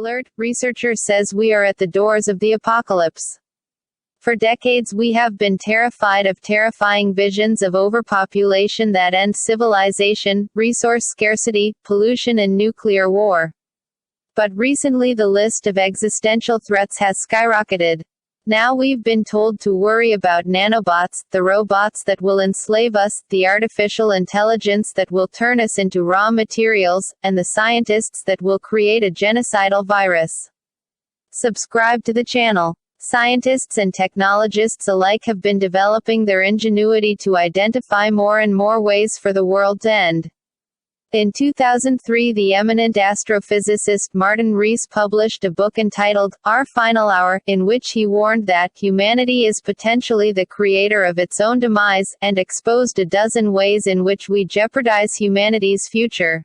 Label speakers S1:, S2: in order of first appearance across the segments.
S1: Alert, researcher says we are at the doors of the apocalypse. For decades we have been terrified of terrifying visions of overpopulation that end civilization, resource scarcity, pollution and nuclear war. But recently the list of existential threats has skyrocketed. Now we've been told to worry about nanobots, the robots that will enslave us, the artificial intelligence that will turn us into raw materials, and the scientists that will create a genocidal virus. Subscribe to the channel. Scientists and technologists alike have been developing their ingenuity to identify more and more ways for the world to end. In 2003, the eminent astrophysicist Martin Rees published a book entitled, Our Final Hour, in which he warned that humanity is potentially the creator of its own demise, and exposed a dozen ways in which we jeopardize humanity's future.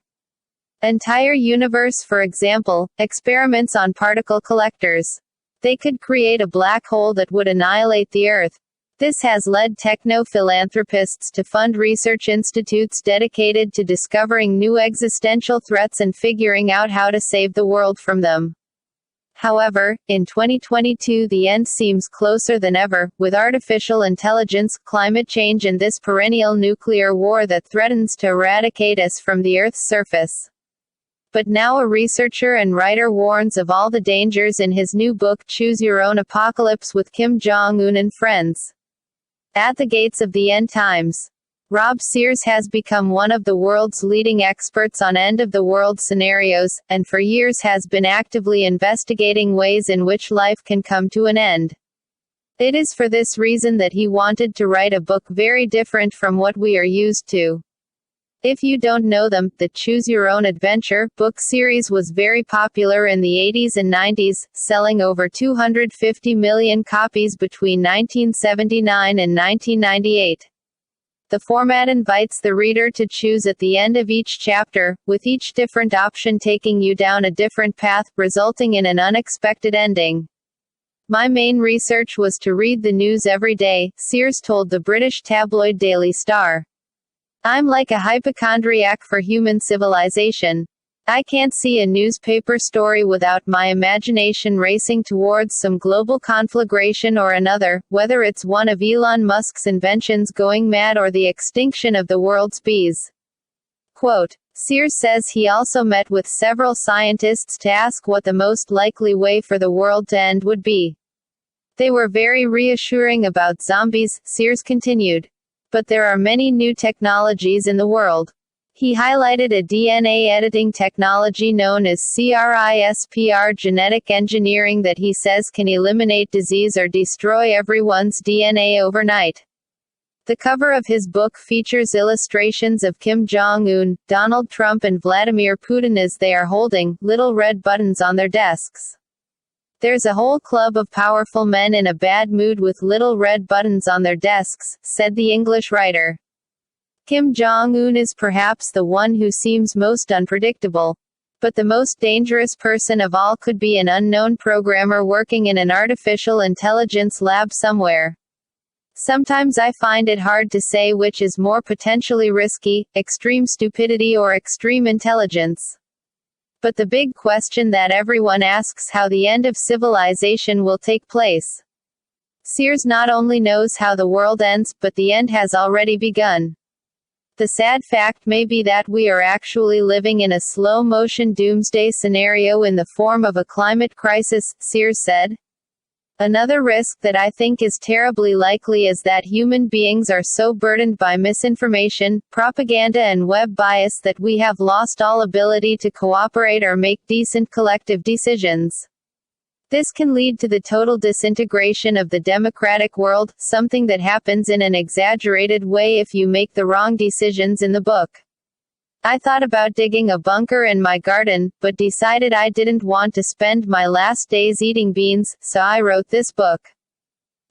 S1: Entire universe, for example, experiments on particle collectors. They could create a black hole that would annihilate the Earth. This has led techno-philanthropists to fund research institutes dedicated to discovering new existential threats and figuring out how to save the world from them. However, in 2022 the end seems closer than ever, with artificial intelligence, climate change and this perennial nuclear war that threatens to eradicate us from the Earth's surface. But now a researcher and writer warns of all the dangers in his new book Choose Your Own Apocalypse with Kim Jong-un and Friends. At the Gates of the End Times. Rob Sears has become one of the world's leading experts on end-of-the-world scenarios, and for years has been actively investigating ways in which life can come to an end. It is for this reason that he wanted to write a book very different from what we are used to. If you don't know them, the Choose Your Own Adventure book series was very popular in the 80s and 90s, selling over 250 million copies between 1979 and 1998. The format invites the reader to choose at the end of each chapter, with each different option taking you down a different path, resulting in an unexpected ending. My main research was to read the news every day, Sears told the British tabloid Daily Star. I'm like a hypochondriac for human civilization. I can't see a newspaper story without my imagination racing towards some global conflagration or another, whether it's one of Elon Musk's inventions going mad or the extinction of the world's bees. Quote, Sears says he also met with several scientists to ask what the most likely way for the world to end would be. They were very reassuring about zombies, Sears continued. But there are many new technologies in the world. He highlighted a DNA editing technology known as CRISPR genetic engineering that he says can eliminate disease or destroy everyone's DNA overnight. The cover of his book features illustrations of Kim Jong-un, Donald Trump and Vladimir Putin as they are holding little red buttons on their desks. There's a whole club of powerful men in a bad mood with little red buttons on their desks, said the English writer. Kim Jong-un is perhaps the one who seems most unpredictable. But the most dangerous person of all could be an unknown programmer working in an artificial intelligence lab somewhere. Sometimes I find it hard to say which is more potentially risky, extreme stupidity or extreme intelligence. But the big question that everyone asks how the end of civilization will take place. Sears not only knows how the world ends, but the end has already begun. The sad fact may be that we are actually living in a slow-motion doomsday scenario in the form of a climate crisis, Sears said. Another risk that I think is terribly likely is that human beings are so burdened by misinformation, propaganda and web bias that we have lost all ability to cooperate or make decent collective decisions. This can lead to the total disintegration of the democratic world, something that happens in an exaggerated way if you make the wrong decisions in the book. I thought about digging a bunker in my garden, but decided I didn't want to spend my last days eating beans, so I wrote this book.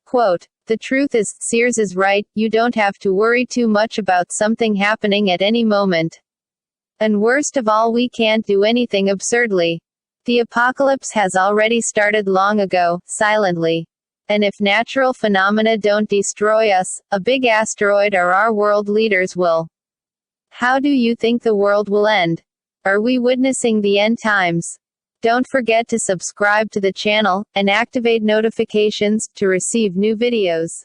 S1: Quote, the truth is, Sears is right, you don't have to worry too much about something happening at any moment. And worst of all, we can't do anything absurdly. The apocalypse has already started long ago, silently. And if natural phenomena don't destroy us, a big asteroid or our world leaders will. How do you think the world will end? Are we witnessing the end times? Don't forget to subscribe to the channel, and activate notifications, to receive new videos.